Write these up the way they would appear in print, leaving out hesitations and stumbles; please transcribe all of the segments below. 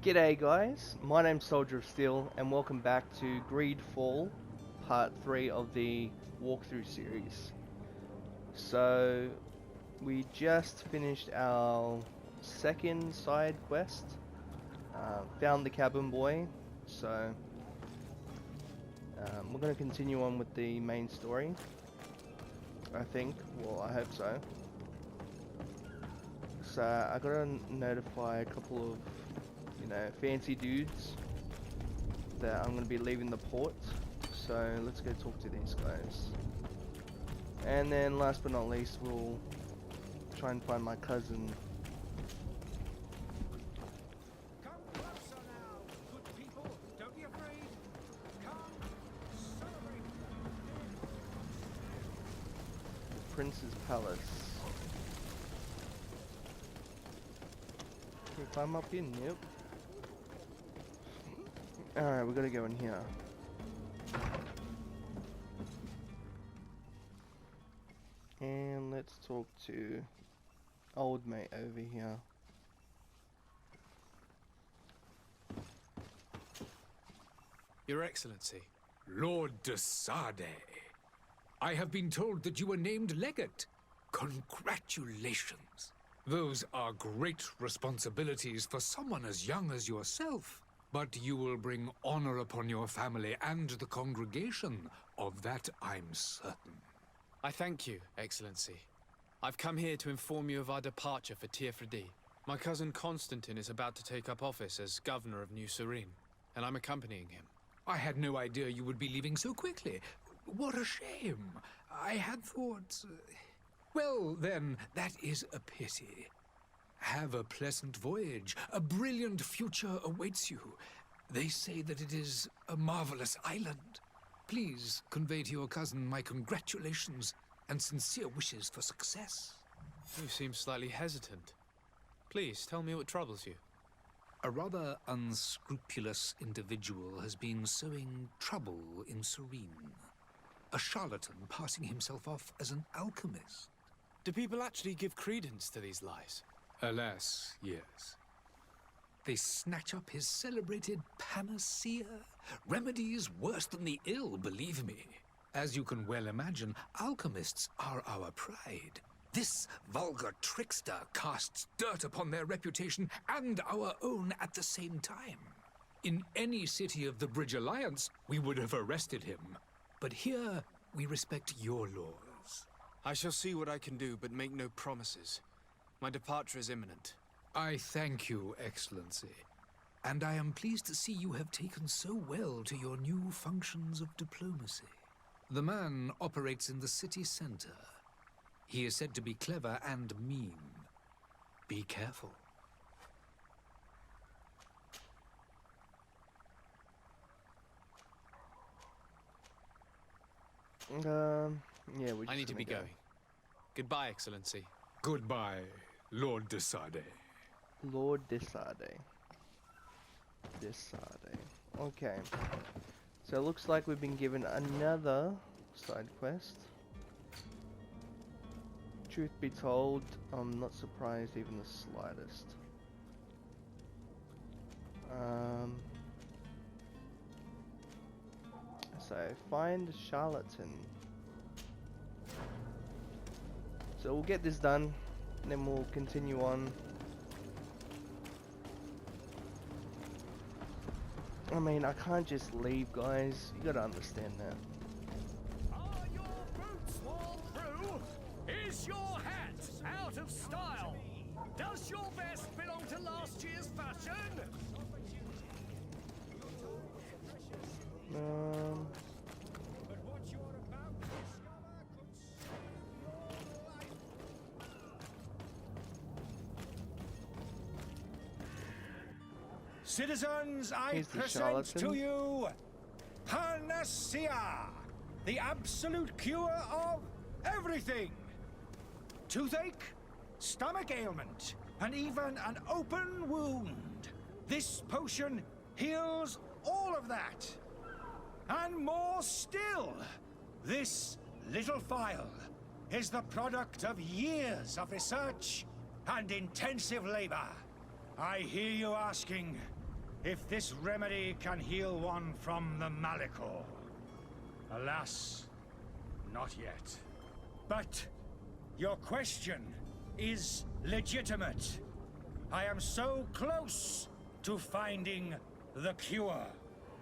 G'day guys, my name's Soldier of Steel and welcome back to GREEDFALL Part 3 of the Walkthrough Series. So, we just finished our second side quest, found the cabin boy, so we're going to continue on with the main story, I think, well I hope so. So, I gotta notify a couple of fancy dudes that I'm going to be leaving the port, so let's go talk to these guys. And then last but not least, we'll try and find my cousin. Come closer now, good people. Don't be afraid. Come, celebrate. The Prince's Palace. Can we climb up in? Yep. Alright, we gotta go in here. And let's talk to old mate over here. Your Excellency. Lord de Sade, I have been told that you were named Legate. Congratulations. Those are great responsibilities for someone as young as yourself. But you will bring honor upon your family and the congregation. Of that I'm certain. I thank you, Excellency. I've come here to inform you of our departure for Tirfredi. My cousin Constantine is about to take up office as governor of New Serene, and I'm accompanying him. I had no idea you would be leaving so quickly. What a shame. I had thought... Well, then, that is a pity. Have a pleasant voyage. A brilliant future awaits you. They say that it is a marvelous island. Please convey to your cousin my congratulations and sincere wishes for success. You seem slightly hesitant. Please, tell me what troubles you. A rather unscrupulous individual has been sowing trouble in Serene. A charlatan passing himself off as an alchemist. Do people actually give credence to these lies? Alas, yes. They snatch up his celebrated panacea. Remedies worse than the ill, believe me. As you can well imagine, alchemists are our pride. This vulgar trickster casts dirt upon their reputation and our own at the same time. In any city of the Bridge Alliance, we would have arrested him. But here, we respect your laws. I shall see what I can do, but make no promises. My departure is imminent. I thank you, Excellency. And I am pleased to see you have taken so well to your new functions of diplomacy. The man operates in the city center. He is said to be clever and mean. Be careful. Yeah, we I need to be going. Goodbye, Excellency. Goodbye, Lord de Sade. Lord de Sade. De Sade. Okay. So it looks like we've been given another side quest. Truth be told, I'm not surprised even the slightest. So find charlatan. So we'll get this done, and then we'll continue on. I mean, I can't just leave, guys. You gotta understand that. Are your boots worn through? Is your hat out of style? Does your vest belong to last year's fashion? But what you're about to discover Citizens, I Here's the present charlatan. to you Panacea, the absolute cure of everything. Toothache, stomach ailment, and even an open wound. This potion heals all of that. And more still, this little phial is the product of years of research and intensive labor. I hear you asking, if this remedy can heal one from the Malachor. Alas, not yet. But your question is legitimate. I am so close to finding the cure.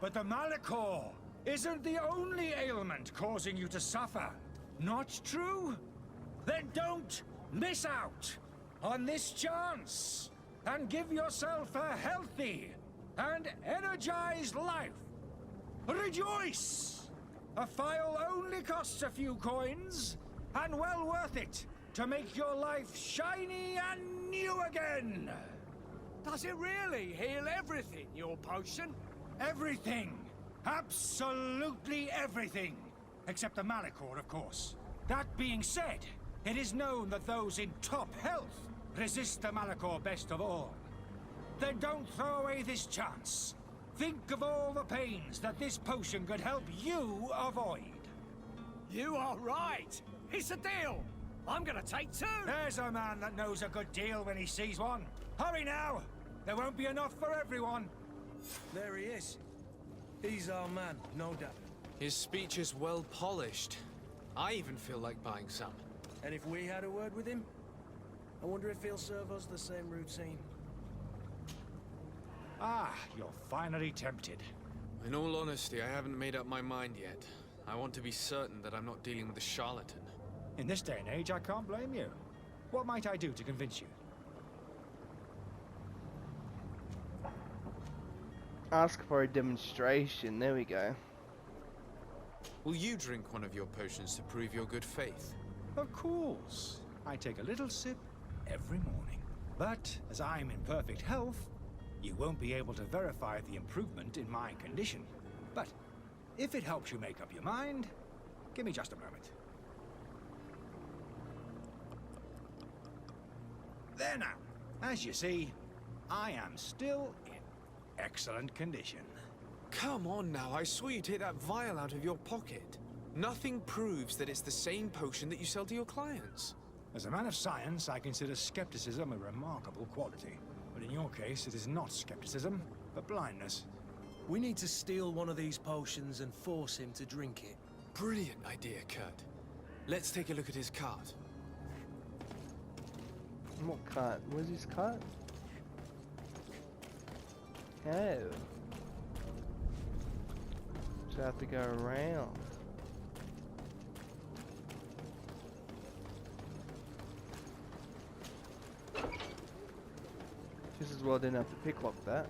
But the Malachor isn't the only ailment causing you to suffer. Not true? Then don't miss out on this chance and give yourself a healthy and energized life. Rejoice! A file only costs a few coins, and well worth it to make your life shiny and new again. Does it really heal everything, your potion? Everything. Absolutely everything. Except the Malachor, of course. That being said, it is known that those in top health resist the Malachor best of all. Then don't throw away this chance. Think of all the pains that this potion could help you avoid. You are right. It's a deal. I'm gonna take two. There's a man that knows a good deal when he sees one. Hurry now. There won't be enough for everyone. There he is. He's our man, no doubt. His speech is well polished. I even feel like buying some. And if we had a word with him, I wonder if he'll serve us the same routine. Ah, you're finally tempted. In all honesty, I haven't made up my mind yet. I want to be certain that I'm not dealing with a charlatan. In this day and age, I can't blame you. What might I do to convince you? Ask for a demonstration. There we go. Will you drink one of your potions to prove your good faith? Of course. I take a little sip every morning. But as I'm in perfect health, you won't be able to verify the improvement in my condition. But if it helps you make up your mind, give me just a moment. There now. As you see, I am still in excellent condition. Come on now, I saw you take that vial out of your pocket. Nothing proves that it's the same potion that you sell to your clients. As a man of science, I consider skepticism a remarkable quality. But in your case, it is not skepticism, but blindness. We need to steal one of these potions and force him to drink it. Brilliant idea, Kurt. Let's take a look at his cart. What cart? Where's his cart? Oh. So I have to go around. Just as well didn't have to picklock that.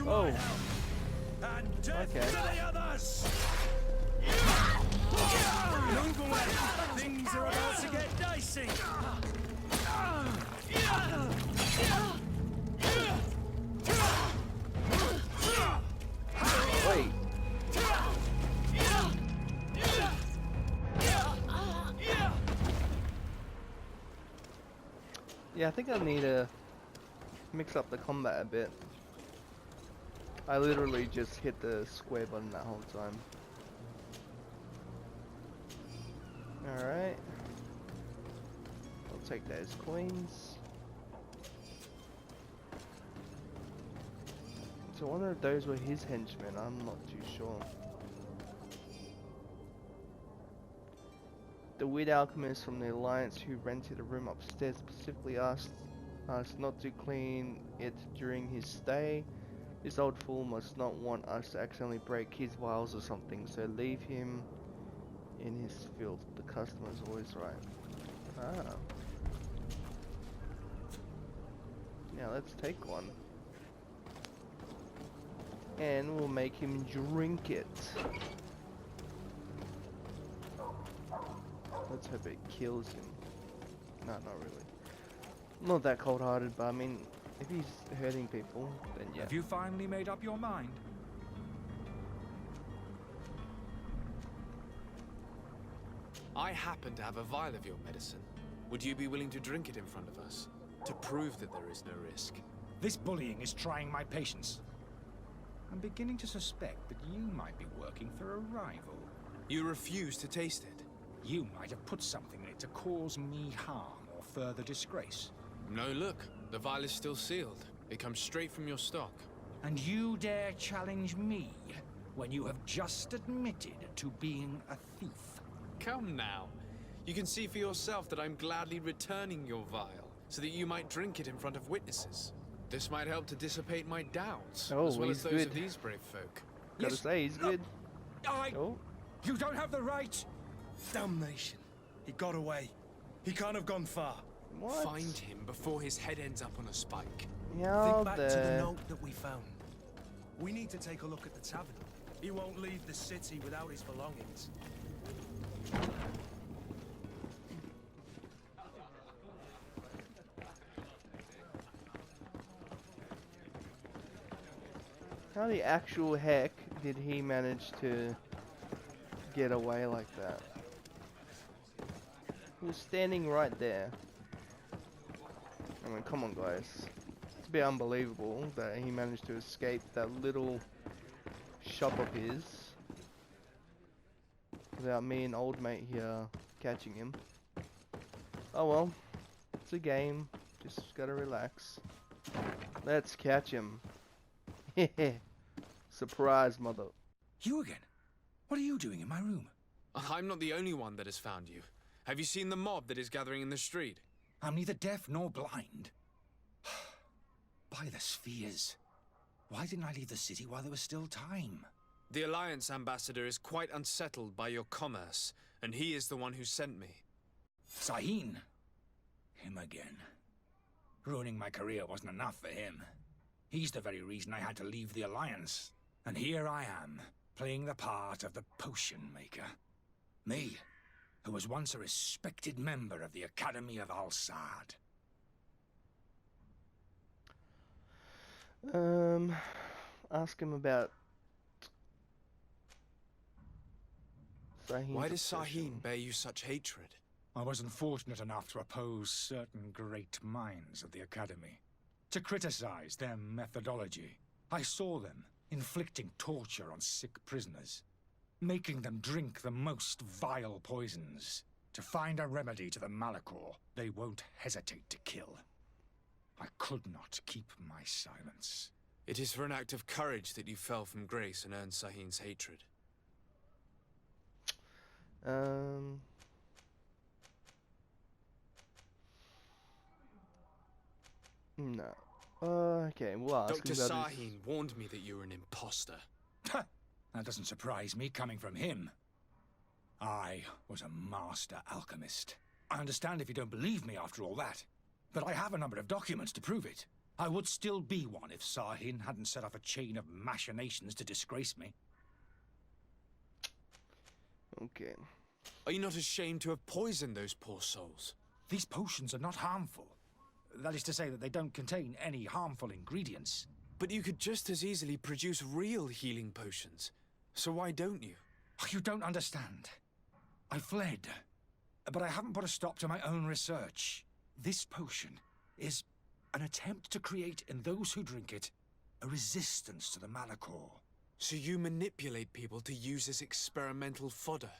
Oh. And death Okay. to the others! Move away! Things are about to get dicey! Wait. Yeah, I think I need to mix up the combat a bit. I literally just hit the square button that whole time. Alright. I'll take those coins. So I wonder if those were his henchmen, I'm not too sure. The weird alchemist from the Alliance who rented a room upstairs specifically asked us not to clean it during his stay. This old fool must not want us to accidentally break his vials or something, so leave him in his filth. The customer's always right. Ah. Yeah, let's take one. And we'll make him drink it. Let's hope it kills him. No, not really. Not that cold-hearted, but I mean, if he's hurting people, then yeah. Have you finally made up your mind? I happen to have a vial of your medicine. Would you be willing to drink it in front of us? To prove that there is no risk? This bullying is trying my patience. I'm beginning to suspect that you might be working for a rival. You refuse to taste it? You might have put something in it to cause me harm or further disgrace. No, look. The vial is still sealed. It comes straight from your stock. And you dare challenge me when you have just admitted to being a thief? Come now. You can see for yourself that I'm gladly returning your vial, so that you might drink it in front of witnesses. This might help to dissipate my doubts, Oh, as well as he's those of good. these brave folk. Gotta say, he's good. Oh, You don't have the right! Damnation. He got away. He can't have gone far. what? Find him before his head ends up on a spike. Yeah, Think back to the there. note that we found. We need to take a look at the tavern. He won't leave the city without his belongings. How the actual heck did he manage to get away like that? He was standing right there. I mean, come on, guys. It's a bit unbelievable that he managed to escape that little shop of his without me and old mate here catching him. Oh well, it's a game. Just gotta relax. Let's catch him. Surprise, mother. You again? What are you doing in my room? I'm not the only one that has found you. Have you seen the mob that is gathering in the street? I'm neither deaf nor blind. By the spheres. Why didn't I leave the city while there was still time? The Alliance ambassador is quite unsettled by your commerce, and he is the one who sent me. Sahin. Him again. Ruining my career wasn't enough for him. He's the very reason I had to leave the Alliance. And here I am, playing the part of the potion maker. Me, who was once a respected member of the Academy of Al-Sad. Ask him about Sahin's Why does obsession. Sahin bear you such hatred? I wasn't fortunate enough to oppose certain great minds of the Academy. To criticize their methodology. I saw them inflicting torture on sick prisoners. Making them drink the most vile poisons. To find a remedy to the Malachor they won't hesitate to kill. I could not keep my silence. It is for an act of courage that you fell from grace and earned Sahin's hatred. No. Okay, we'll ask Dr. him about his... Sahin warned me that you were an imposter. That doesn't surprise me coming from him. I was a master alchemist. I understand if you don't believe me after all that, but I have a number of documents to prove it. I would still be one if Sahin hadn't set off a chain of machinations to disgrace me. Okay. Are you not ashamed to have poisoned those poor souls? These potions are not harmful. That is to say that they don't contain any harmful ingredients. But you could just as easily produce real healing potions. So why don't you? You don't understand. I fled, but I haven't put a stop to my own research. This potion is an attempt to create in those who drink it a resistance to the Malachor. So you manipulate people to use as experimental fodder.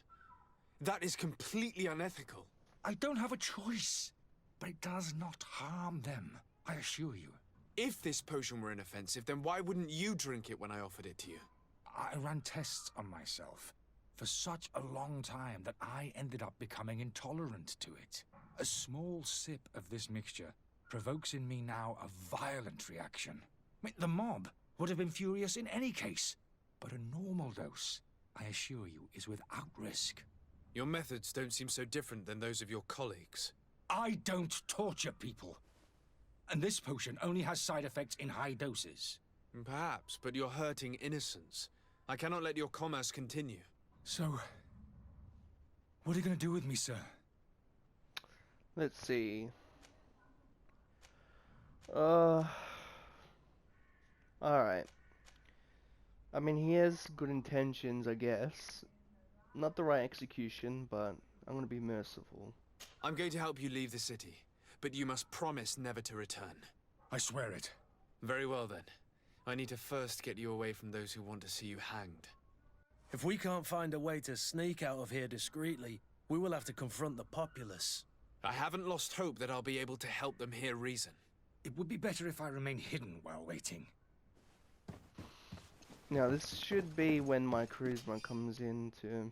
That is completely unethical. I don't have a choice, but it does not harm them, I assure you. If this potion were inoffensive, then why wouldn't you drink it when I offered it to you? I ran tests on myself for such a long time that I ended up becoming intolerant to it. A small sip of this mixture provokes in me now a violent reaction. I mean, the mob would have been furious in any case, but a normal dose, I assure you, is without risk. Your methods don't seem so different than those of your colleagues. I don't torture people. And this potion only has side effects in high doses. Perhaps, but you're hurting innocents. I cannot let your commerce continue. So, what are you going to do with me, sir? Let's see. Alright. I mean, he has good intentions, I guess. Not the right execution, but I'm gonna be merciful. I'm going to help you leave the city, but you must promise never to return. I swear it. Very well then. I need to first get you away from those who want to see you hanged. If we can't find a way to sneak out of here discreetly, We will have to confront the populace. I haven't lost hope that I'll be able to help them hear reason. It would be better if I remain hidden while waiting. Now this should be when my charisma comes into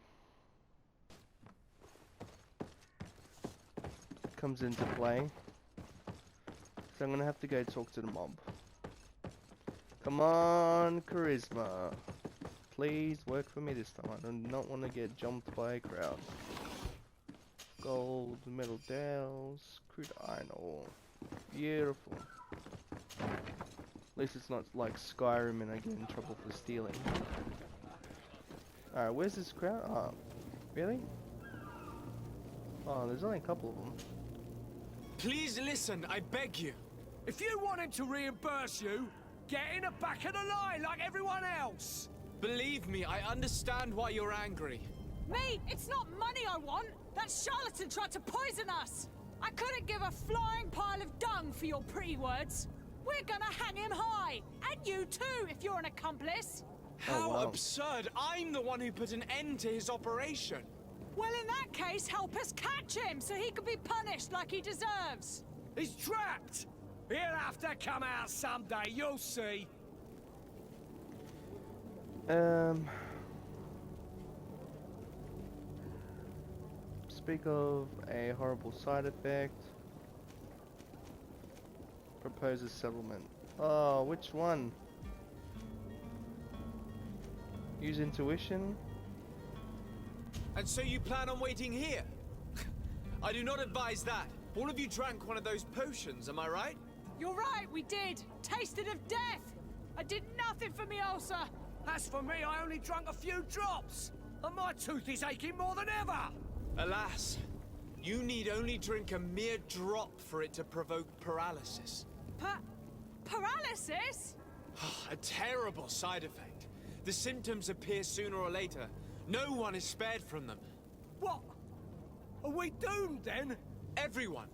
play. So I'm gonna have to go talk to the mob. Come on, charisma. Please work for me this time. I do not want to get jumped by a crowd. Gold, metal dowels, crude iron ore. Beautiful. At least it's not like Skyrim and I get in trouble for stealing. Alright, where's this crowd? Oh, really? Oh, there's only a couple of them. Please listen, I beg you. If you want him to reimburse you, get in the back of the line like everyone else. Believe me, I understand why you're angry. Me? It's not money I want. That charlatan tried to poison us. I couldn't give a flying pile of dung for your pretty words. We're gonna hang him high. And you too, if you're an accomplice. How wow. absurd! I'm the one who put an end to his operation. Well, in that case, help us catch him so he can be punished like he deserves. He's trapped. He'll have to come out someday, you'll see. Speak of a horrible side effect. Proposes settlement. Oh, which one? Use intuition? And so you plan on waiting here? I do not advise that. All of you drank one of those potions, am I right? You're right, we did. Tasted of death. I did nothing for me ulcer. As for me, I only drank a few drops. And my tooth is aching more than ever. Alas, you need only drink a mere drop for it to provoke paralysis. Paralysis? A terrible side effect. The symptoms appear sooner or later. No one is spared from them. What? Are we doomed then? Everyone.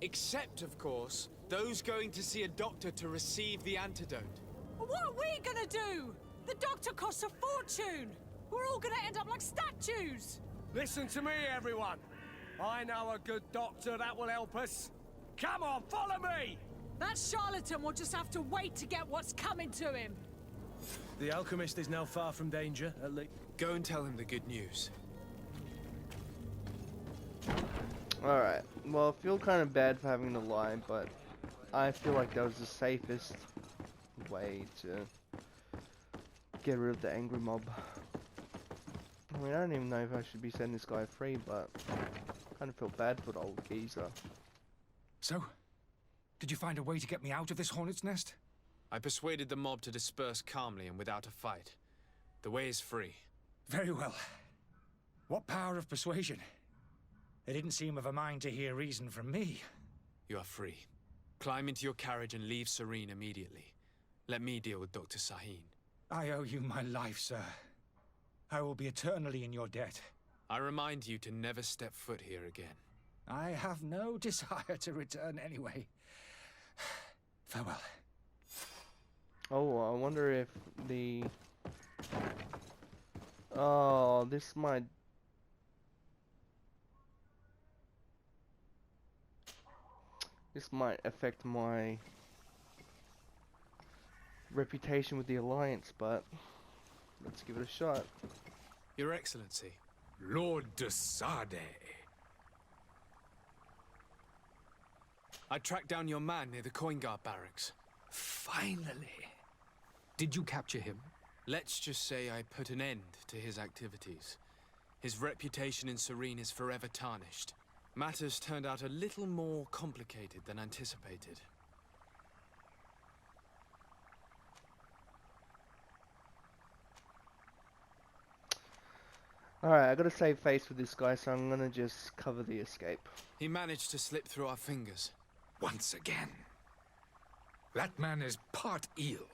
Except, of course, those going to see a doctor to receive the antidote. What are we gonna do? The doctor costs a fortune. We're all gonna end up like statues. Listen to me, everyone. I know a good doctor that will help us. Come on, follow me! That charlatan will just have to wait to get what's coming to him. The alchemist is now far from danger, at least. Go and tell him the good news. Alright, well I feel kind of bad for having to lie, but I feel like that was the safest way to get rid of the angry mob. I mean, I don't even know if I should be setting this guy free, but I kind of feel bad for the old geezer. So, did you find a way to get me out of this hornet's nest? I persuaded the mob to disperse calmly and without a fight. The way is free. Very well. What power of persuasion? They didn't seem of a mind to hear reason from me. You are free. Climb into your carriage and leave Serene immediately. Let me deal with Dr. Sahin. I owe you my life, sir. I will be eternally in your debt. I remind you to never step foot here again. I have no desire to return anyway. Farewell. Oh, I wonder if the... Oh, this might... This might affect my reputation with the Alliance, but let's give it a shot. Your Excellency. Lord de Sade. I tracked down your man near the Coin Guard barracks. Finally. Did you capture him? Let's just say I put an end to his activities. His reputation in Serene is forever tarnished. Matters turned out a little more complicated than anticipated. Alright, I gotta save face with this guy, so I'm gonna just cover the escape. He managed to slip through our fingers. Once again. That man is part eel.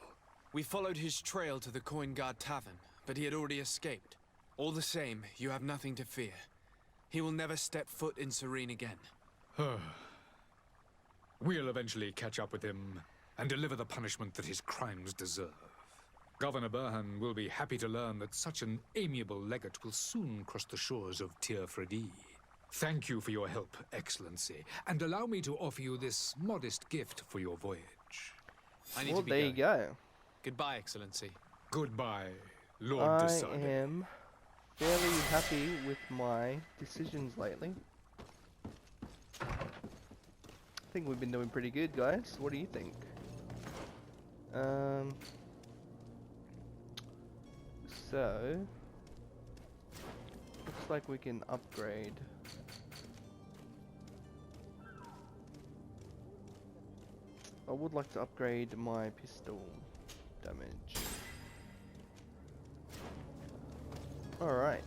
We followed his trail to the Coin Guard Tavern, but he had already escaped. All the same, you have nothing to fear. He will never step foot in Serene again. We'll eventually catch up with him and deliver the punishment that his crimes deserve. Governor Burhan will be happy to learn that such an amiable legate will soon cross the shores of Tir Fredi. Thank you for your help, Excellency, and allow me to offer you this modest gift for your voyage. I need Well, to be there going. you go. Goodbye, Excellency. Goodbye, Lord I Desade. am fairly happy with my decisions lately. I think we've been doing pretty good, guys. What do you think? So looks like we can upgrade. I would like to upgrade my pistol damage. Alright.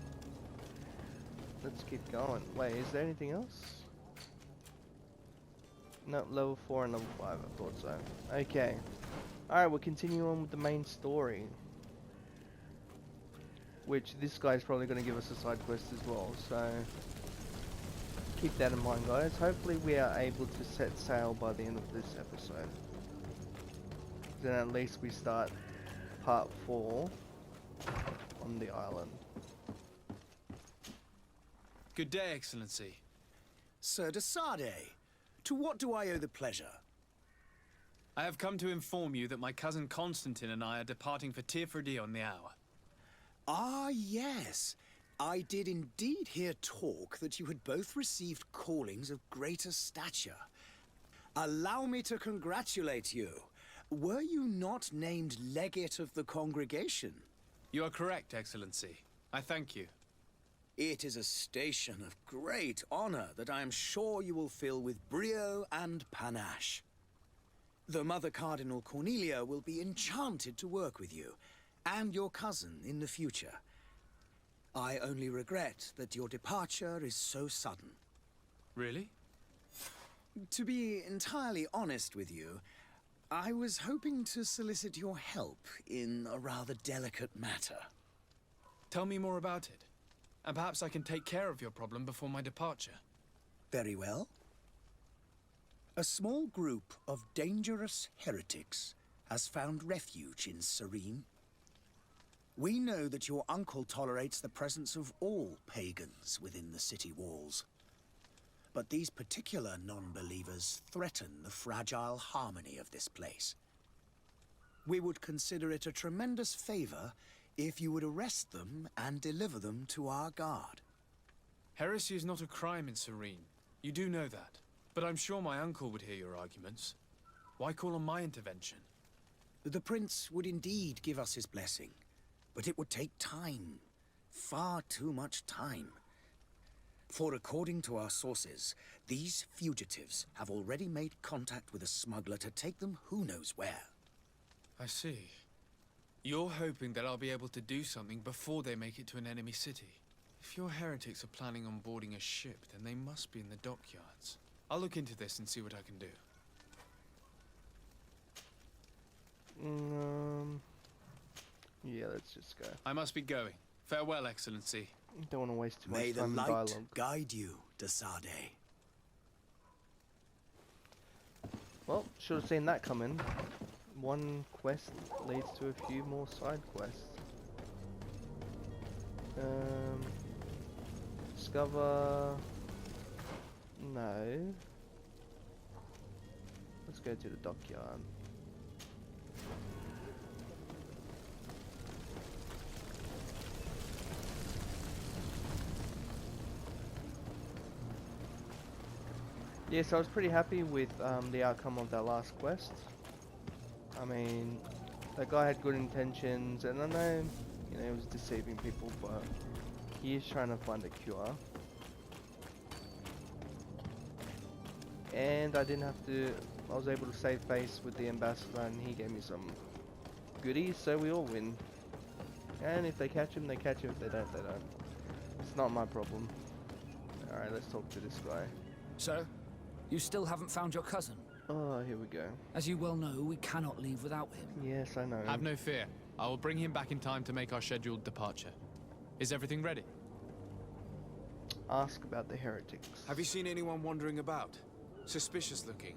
Let's keep going. Wait, is there anything else? No, level 4 and level 5, I thought so. Okay. Alright, we'll continue on with the main story. Which this guy's probably going to give us a side quest as well, so keep that in mind, guys. Hopefully we are able to set sail by the end of this episode. Then at least we start part 4 on the island. Good day, Excellency. Sir Desade, to what do I owe the pleasure? I have come to inform you that my cousin Constantine and I are departing for Tearfredy on the hour. Ah, yes. I did indeed hear talk that you had both received callings of greater stature. Allow me to congratulate you. Were you not named legate of the congregation? You are correct, Excellency. I thank you. It is a station of great honor that I am sure you will fill with brio and panache. The Mother Cardinal Cornelia will be enchanted to work with you, and your cousin in the future. I only regret that your departure is so sudden. Really? To be entirely honest with you, I was hoping to solicit your help in a rather delicate matter. Tell me more about it, and perhaps I can take care of your problem before my departure. Very well. A small group of dangerous heretics has found refuge in Serene. We know that your uncle tolerates the presence of all pagans within the city walls. But these particular non-believers threaten the fragile harmony of this place. We would consider it a tremendous favor if you would arrest them and deliver them to our guard. Heresy is not a crime in Serene. You do know that. But I'm sure my uncle would hear your arguments. Why call on my intervention? The prince would indeed give us his blessing, but it would take time. Far too much time. For according to our sources, these fugitives have already made contact with a smuggler to take them who knows where. I see. You're hoping that I'll be able to do something before they make it to an enemy city. If your heretics are planning on boarding a ship, then they must be in the dockyards. I'll look into this and see what I can do. Yeah, let's just go. I must be going. Farewell, Excellency. Don't want to waste too May much the time in light dialogue. guide you, Desade. Well, should have seen that coming. One quest leads to a few more side quests. Discover... No. Let's go to the dockyard. Yes, I was pretty happy with the outcome of that last quest. I mean, that guy had good intentions, and I know, you know, he was deceiving people, but he is trying to find a cure. And I didn't have to, I was able to save face with the ambassador, and he gave me some goodies, so we all win. And if they catch him, they catch him. If they don't, they don't. It's not my problem. Alright, let's talk to this guy. So, you still haven't found your cousin? Oh, here we go. As you well know, we cannot leave without him. Yes, I know. Have no fear. I will bring him back in time to make our scheduled departure. Is everything ready? Ask about the heretics. Have you seen anyone wandering about? Suspicious looking.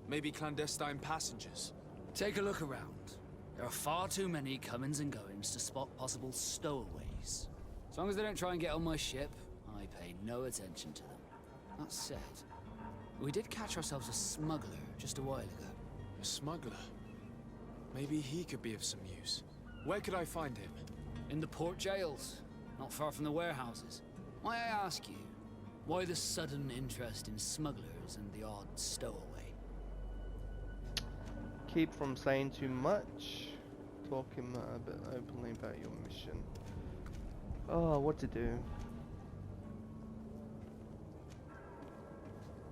Maybe clandestine passengers. Take a look around. There are far too many comings and goings to spot possible stowaways. As long as they don't try and get on my ship, I pay no attention to them. That said, we did catch ourselves a smuggler just a while ago. A smuggler? Maybe he could be of some use. Where could I find him? In the port jails, not far from the warehouses. May I ask you, why the sudden interest in smugglers and the odd stowaway? Keep from saying too much. Talking a bit openly about your mission. Oh, what to do?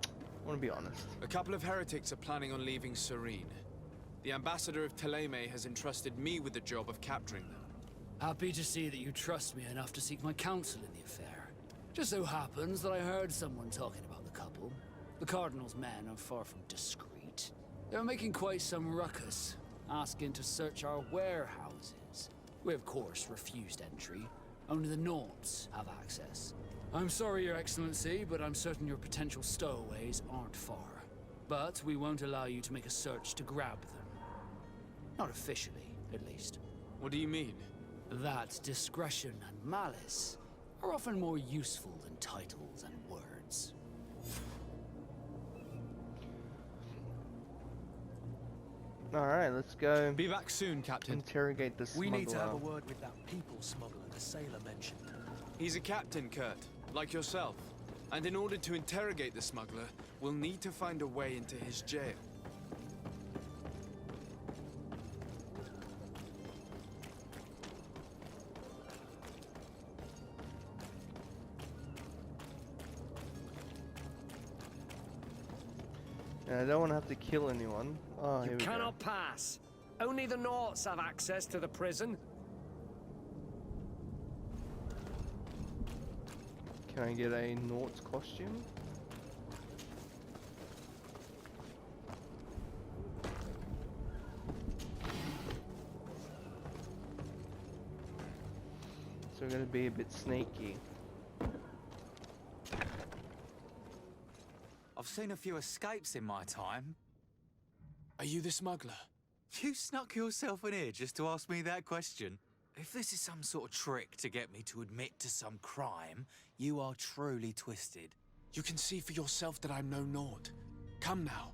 I want to be honest. A couple of heretics are planning on leaving Serene. The ambassador of Teleme has entrusted me with the job of capturing them. Happy to see that you trust me enough to seek my counsel in the affair. Just so happens that I heard someone talking about the couple. The Cardinal's men are far from discreet. They're making quite some ruckus, asking to search our warehouses. We of course refused entry. Only the Nords have access. I'm sorry, Your Excellency, but I'm certain your potential stowaways aren't far. But we won't allow you to make a search to grab them. Not officially, at least. What do you mean? That discretion and malice are often more useful than titles and words. Alright, let's go Be back soon, Captain. interrogate this We smuggler. need to have a word with that people smuggler the sailor mentioned. He's a captain, Kurt, like yourself. And in order to interrogate the smuggler, we'll need to find a way into his jail. And I don't want to have to kill anyone. Oh, here You we go. cannot pass. Only the Norts have access to the prison. Can I get a Nort's costume? So we're gonna be a bit sneaky. I've seen a few escapes in my time. Are you the smuggler? You snuck yourself in here just to ask me that question? If this is some sort of trick to get me to admit to some crime, you are truly twisted. You can see for yourself that I'm no Nord. Come now.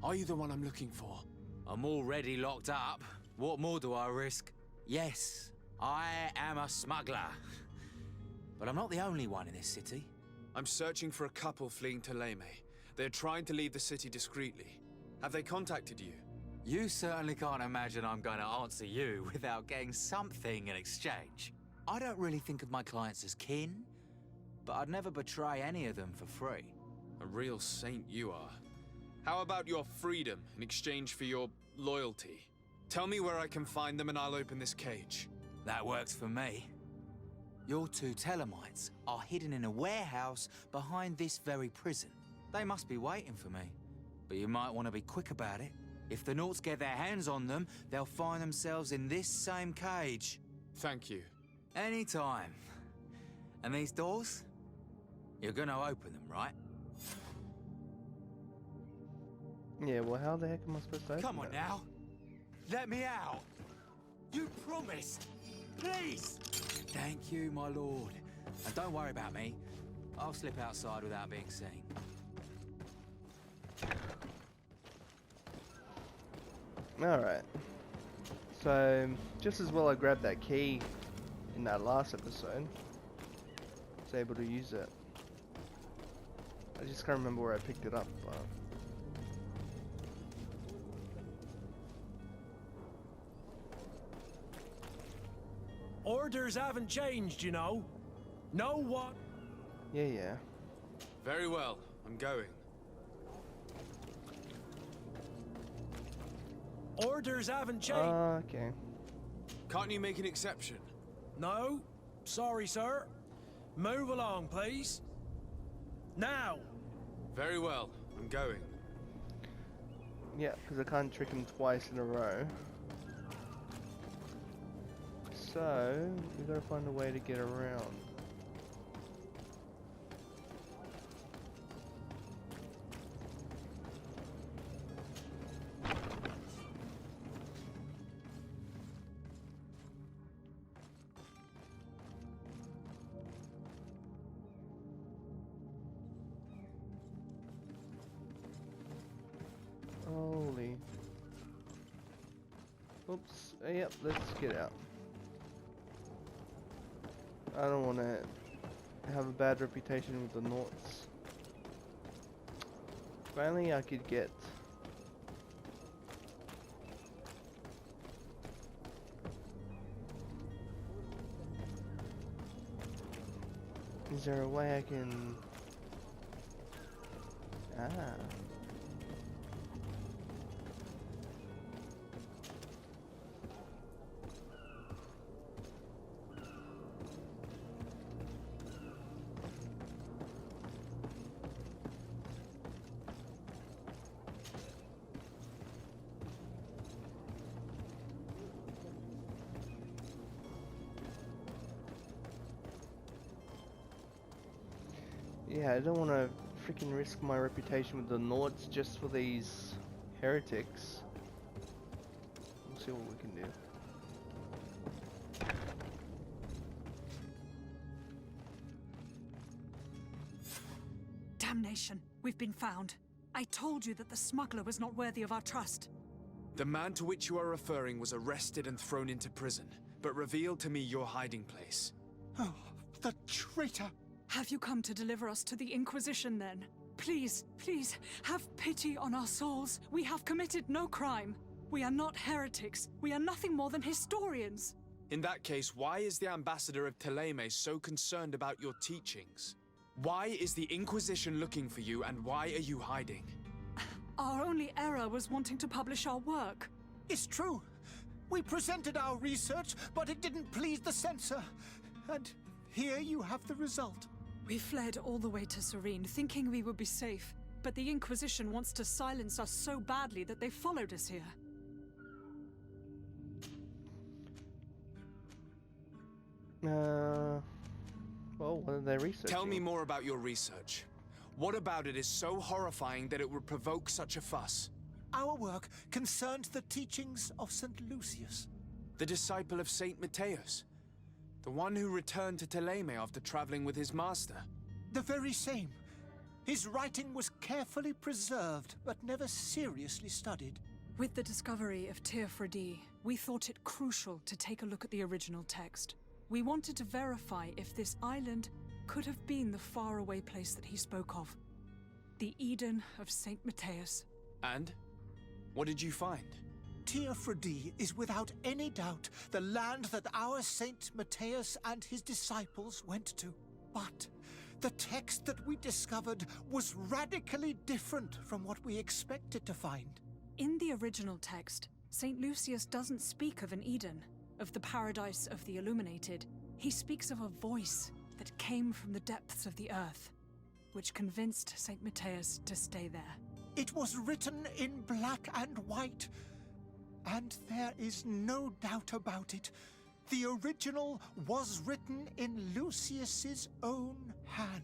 Are you the one I'm looking for? I'm already locked up. What more do I risk? Yes, I am a smuggler. But I'm not the only one in this city. I'm searching for a couple fleeing to Leme. They're trying to leave the city discreetly. Have they contacted you? You certainly can't imagine I'm going to answer you without getting something in exchange. I don't really think of my clients as kin, but I'd never betray any of them for free. A real saint you are. How about your freedom in exchange for your loyalty? Tell me where I can find them and I'll open this cage. That works for me. Your two Telemites are hidden in a warehouse behind this very prison. They must be waiting for me, but you might want to be quick about it. If the Norts get their hands on them, they'll find themselves in this same cage. Thank you. Anytime. And these doors? You're gonna open them, right? Yeah, well, how the heck am I supposed to open Come on that? now. Let me out. You promised. Please. Thank you, my lord. And don't worry about me. I'll slip outside without being seen. Alright. So, just as well I grabbed that key in that last episode. I was able to use it. I just can't remember where I picked it up, but... Orders haven't changed, you know. No one... Yeah. Very well. I'm going. Orders haven't changed. Okay. Can't you make an exception? No. Sorry, sir. Move along, please. Now. Very well. I'm going. Yeah, because I can't trick him twice in a row. So, we gotta find a way to get around. Oops. Yep, let's get out. I don't want to have a bad reputation with the Norts. If only I could get... Is there a way I can... Ah. Yeah, I don't want to freaking risk my reputation with the Nords just for these heretics. We'll see what we can do. Damnation! We've been found. I told you that the smuggler was not worthy of our trust. The man to which you are referring was arrested and thrown into prison, but revealed to me your hiding place. Oh, the traitor! Have you come to deliver us to the Inquisition, then? Please, please, have pity on our souls. We have committed no crime. We are not heretics. We are nothing more than historians. In that case, why is the ambassador of Teleme so concerned about your teachings? Why is the Inquisition looking for you, and why are you hiding? Our only error was wanting to publish our work. It's true. We presented our research, but it didn't please the censor. And here you have the result. We fled all the way to Serene, thinking we would be safe. But the Inquisition wants to silence us so badly that they followed us here. Well, what are they researching? Tell me more about your research. What about it is so horrifying that it would provoke such a fuss? Our work concerned the teachings of St. Lucius. The disciple of Saint Matthias? The one who returned to Teleme after traveling with his master? The very same. His writing was carefully preserved, but never seriously studied. With the discovery of Teofredi, we thought it crucial to take a look at the original text. We wanted to verify if this island could have been the faraway place that he spoke of. The Eden of Saint Matthias. And? What did you find? Teofredi is without any doubt the land that our Saint Matthias and his disciples went to. But the text that we discovered was radically different from what we expected to find. In the original text, Saint Lucius doesn't speak of an Eden, of the paradise of the illuminated. He speaks of a voice that came from the depths of the earth, which convinced Saint Matthias to stay there. It was written in black and white. And there is no doubt about it. The original was written in Lucius's own hand.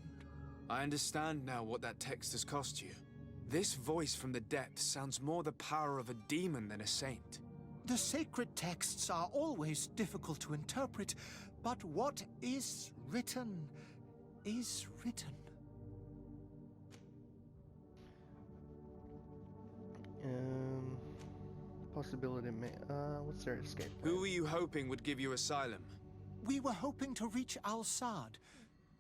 I understand now what that text has cost you. This voice from the depths sounds more the power of a demon than a saint. The sacred texts are always difficult to interpret, but what is written is written. Possibility, what's their escape? Who were you hoping would give you asylum? We were hoping to reach Al-Sad.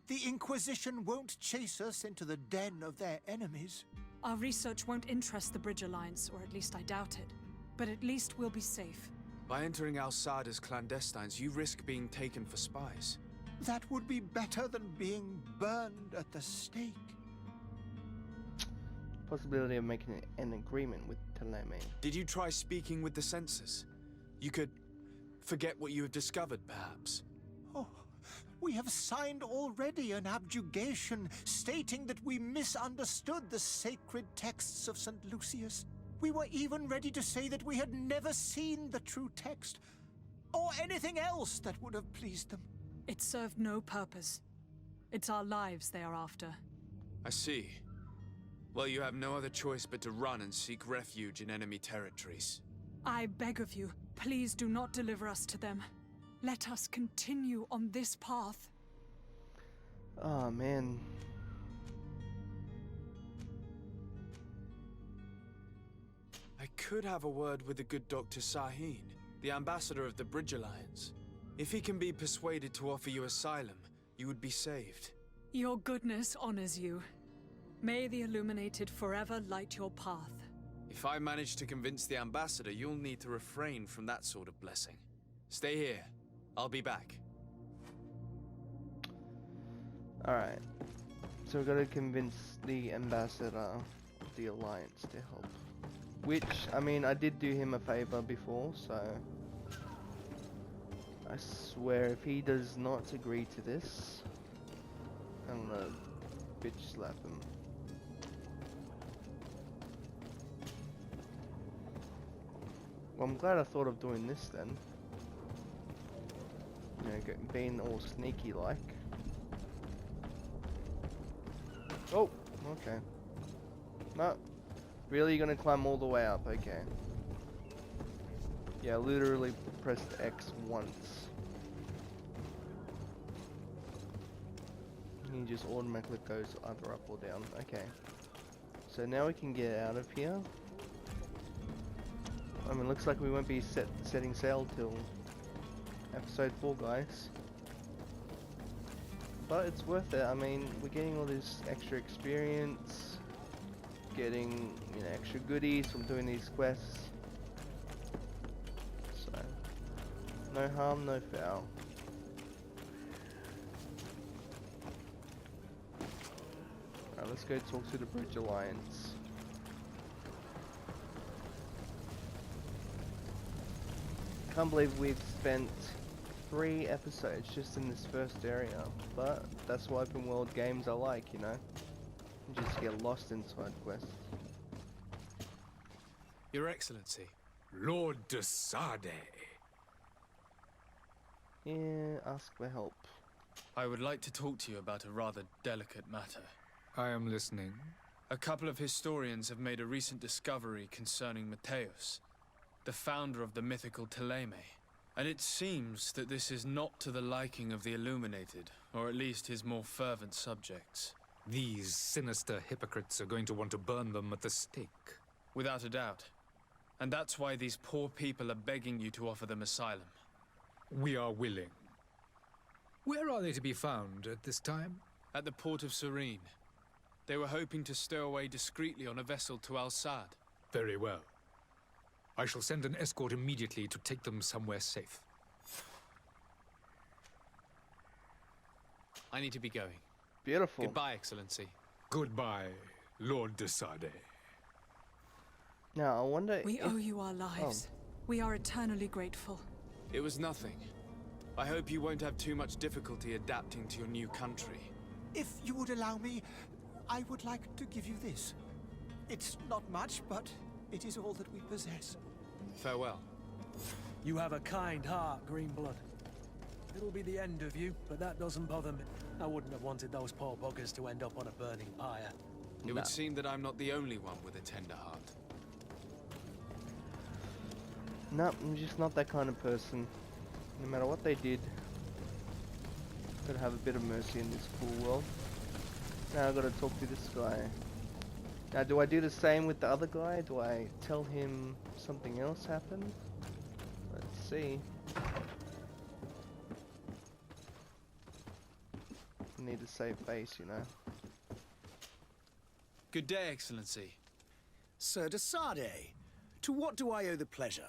The Inquisition won't chase us into the den of their enemies. Our research won't interest the Bridge Alliance, or at least I doubt it. But at least we'll be safe. By entering Al-Sad as clandestines, you risk being taken for spies. That would be better than being burned at the stake. Possibility of making an agreement with Teleme. Did you try speaking with the censors? You could forget what you have discovered, perhaps. Oh, we have signed already an abjugation stating that we misunderstood the sacred texts of St. Lucius. We were even ready to say that we had never seen the true text, or anything else that would have pleased them. It served no purpose. It's our lives they are after. I see. Well, you have no other choice but to run and seek refuge in enemy territories. I beg of you, please do not deliver us to them. Let us continue on this path. Oh, man. I could have a word with the good Dr. Sahin. the ambassador of the Bridge Alliance. If he can be persuaded to offer you asylum, you would be saved. Your goodness honors you. May the Illuminated forever light your path. If I manage to convince the ambassador, you'll need to refrain from that sort of blessing. Stay here. I'll be back. Alright. So we've got to convince the ambassador of the Alliance to help. Which, I mean, I did do him a favor before, so... I swear, if he does not agree to this, I'm gonna bitch slap him. Well, I'm glad I thought of doing this then. You know, being all sneaky like. Oh, okay. No. Really, you're gonna climb all the way up? Okay. Yeah, literally pressed X once. He just automatically goes either up or down. Okay. So now we can get out of here. I mean, looks like we won't be setting sail till episode 4, guys. But it's worth it. I mean, we're getting all this extra experience, getting, you know, extra goodies from doing these quests. So, no harm, no foul. Alright, let's go talk to the Bridge Alliance. Can't believe we've spent 3 episodes just in this first area, but that's what open world games are like, you know? You just get lost in side quests. Your Excellency. Lord de Sade. Yeah, ask for help. I would like to talk to you about a rather delicate matter. I am listening. A couple of historians have made a recent discovery concerning Mateus, the founder of the mythical Teleme. And it seems that this is not to the liking of the Illuminated, or at least his more fervent subjects. These sinister hypocrites are going to want to burn them at the stake. Without a doubt. And that's why these poor people are begging you to offer them asylum. We are willing. Where are they to be found at this time? At the port of Serene. They were hoping to stow away discreetly on a vessel to Al-Sad. Very well. I shall send an escort immediately to take them somewhere safe. I need to be going. Beautiful. Goodbye, Excellency. Goodbye, Lord de Sade. Now, I wonder We if... owe you our lives. We are eternally grateful. It was nothing. I hope you won't have too much difficulty adapting to your new country. If you would allow me, I would like to give you this. It's not much, but it is all that we possess. Farewell. You have a kind heart, Greenblood. It'll be the end of you, but that doesn't bother me. I wouldn't have wanted those poor buggers to end up on a burning pyre. It would seem that I'm not the only one with a tender heart. No, I'm just not that kind of person. No matter what they did, gotta have a bit of mercy in this cool world. Now I gotta talk to this guy. Now, do I do the same with the other guy? Do I tell him something else happened? Let's see. I need to save face, you know. Good day, Excellency. Sir de Sade, to what do I owe the pleasure?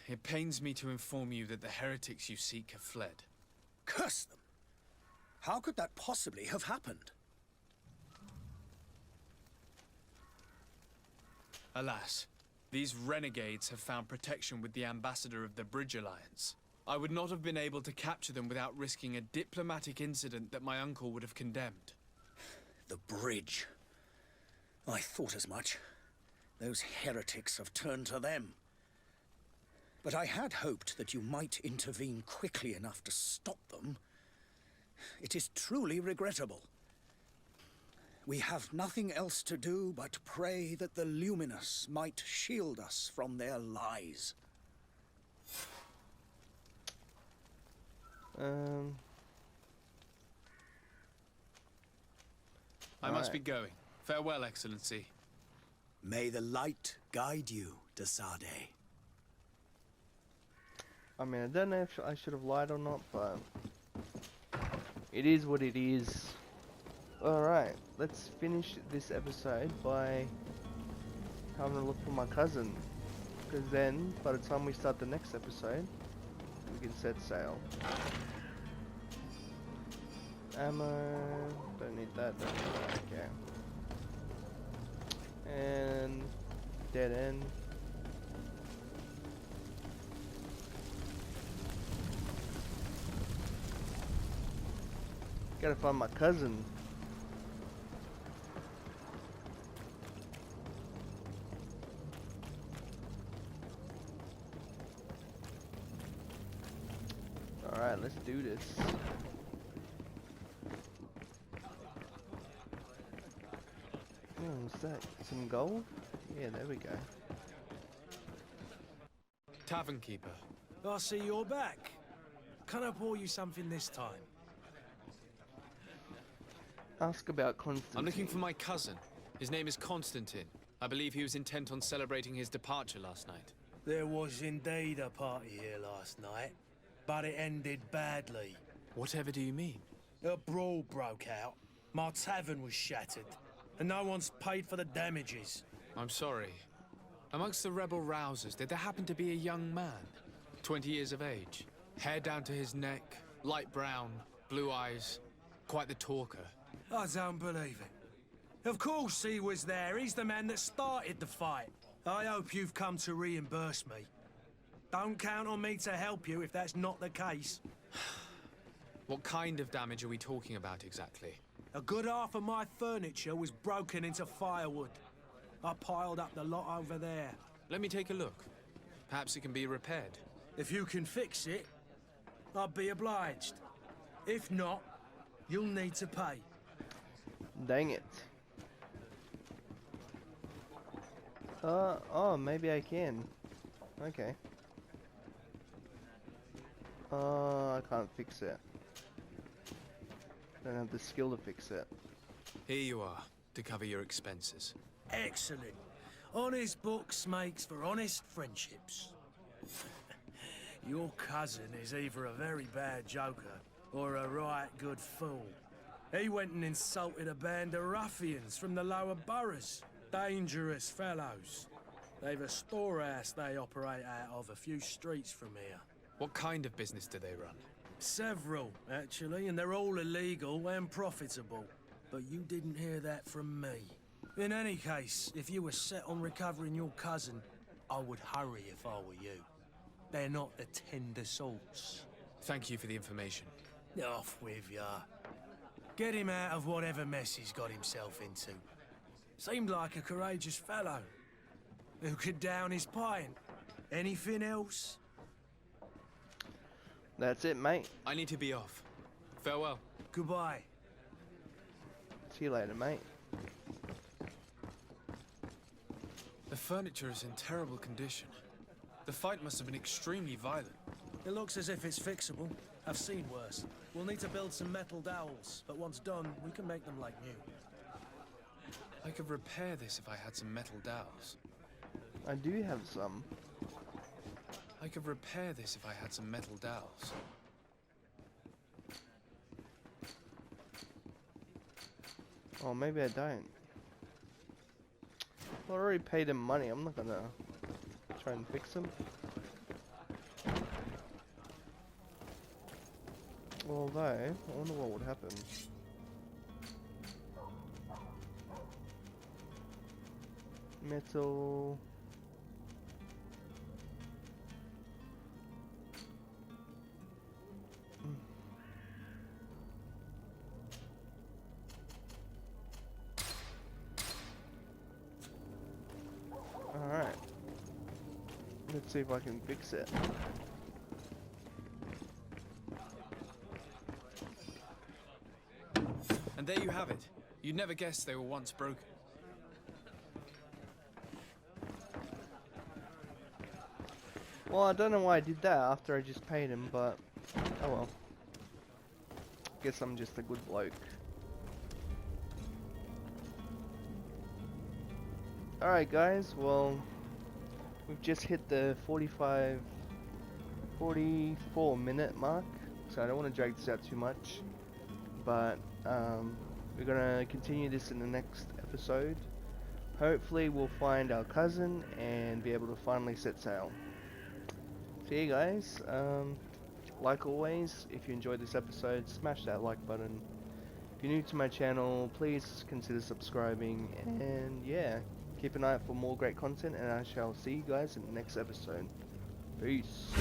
It pains me to inform you that the heretics you seek have fled. Curse them! How could that possibly have happened? Alas, these renegades have found protection with the ambassador of the Bridge Alliance. I would not have been able to capture them without risking a diplomatic incident that my uncle would have condemned. The bridge. I thought as much. Those heretics have turned to them. But I had hoped that you might intervene quickly enough to stop them. It is truly regrettable. We have nothing else to do but pray that the Luminous might shield us from their lies. I must be going. Farewell, Excellency. May the light guide you, Desade. I mean, I don't know if I should have lied or not, but it is what it is. Alright, let's finish this episode by having a look for my cousin. Because then, by the time we start the next episode, we can set sail. Ammo, don't need that, don't need that, okay. And dead end. Gotta find my cousin. Alright, let's do this. What's that? Some gold? Yeah, there we go. Tavern keeper. I see you're back. Can I pour you something this time? Ask about Constantine. I'm looking for my cousin. His name is Constantine. I believe he was intent on celebrating his departure last night. There was indeed a party here last night, but it ended badly. Whatever do you mean? A brawl broke out. My tavern was shattered, and no one's paid for the damages. I'm sorry. Amongst the rebel rousers, did there happen to be a young man? 20 years of age. Hair down to his neck, light brown, blue eyes. Quite the talker. I don't believe it. Of course he was there. He's the man that started the fight. I hope you've come to reimburse me. Don't count on me to help you if that's not the case. What kind of damage are we talking about exactly? A good half of my furniture was broken into firewood. I piled up the lot over there. Let me take a look. Perhaps it can be repaired. If you can fix it, I'd be obliged. If not, you'll need to pay. Dang it. Oh, maybe I can. Okay. I can't fix it. Don't have the skill to fix it. Here you are, to cover your expenses. Excellent. Honest books makes for honest friendships. Your cousin is either a very bad joker or a right good fool. He went and insulted a band of ruffians from the lower boroughs. Dangerous fellows. They've a storehouse they operate out of a few streets from here. What kind of business do they run? Several, actually, and they're all illegal and profitable. But you didn't hear that from me. In any case, if you were set on recovering your cousin, I would hurry if I were you. They're not the tender sorts. Thank you for the information. Off with ya. Get him out of whatever mess he's got himself into. Seemed like a courageous fellow. Who could down his pint. Anything else? That's it, mate. I need to be off. Farewell. Goodbye. See you later, mate. The furniture is in terrible condition. The fight must have been extremely violent. It looks as if it's fixable. I've seen worse. We'll need to build some metal dowels, but once done, we can make them like new. I could repair this if I had some metal dowels. I do have some. I could repair this if I had some metal dowels. Oh, maybe I don't. I already paid him money. I'm not gonna try and fix him. Although, I wonder what would happen. Metal. Alright. Let's see if I can fix it. And there you have it. You'd never guess they were once broken. Well, I don't know why I did that after I just paid him, but oh well. Guess I'm just a good bloke. Alright guys, well, we've just hit the 44 minute mark, so I don't want to drag this out too much, but we're gonna continue this in the next episode. Hopefully we'll find our cousin and be able to finally set sail. So yeah guys, like always, if you enjoyed this episode, smash that like button. If you're new to my channel, please consider subscribing, and yeah, keep an eye out for more great content, and I shall see you guys in the next episode. Peace.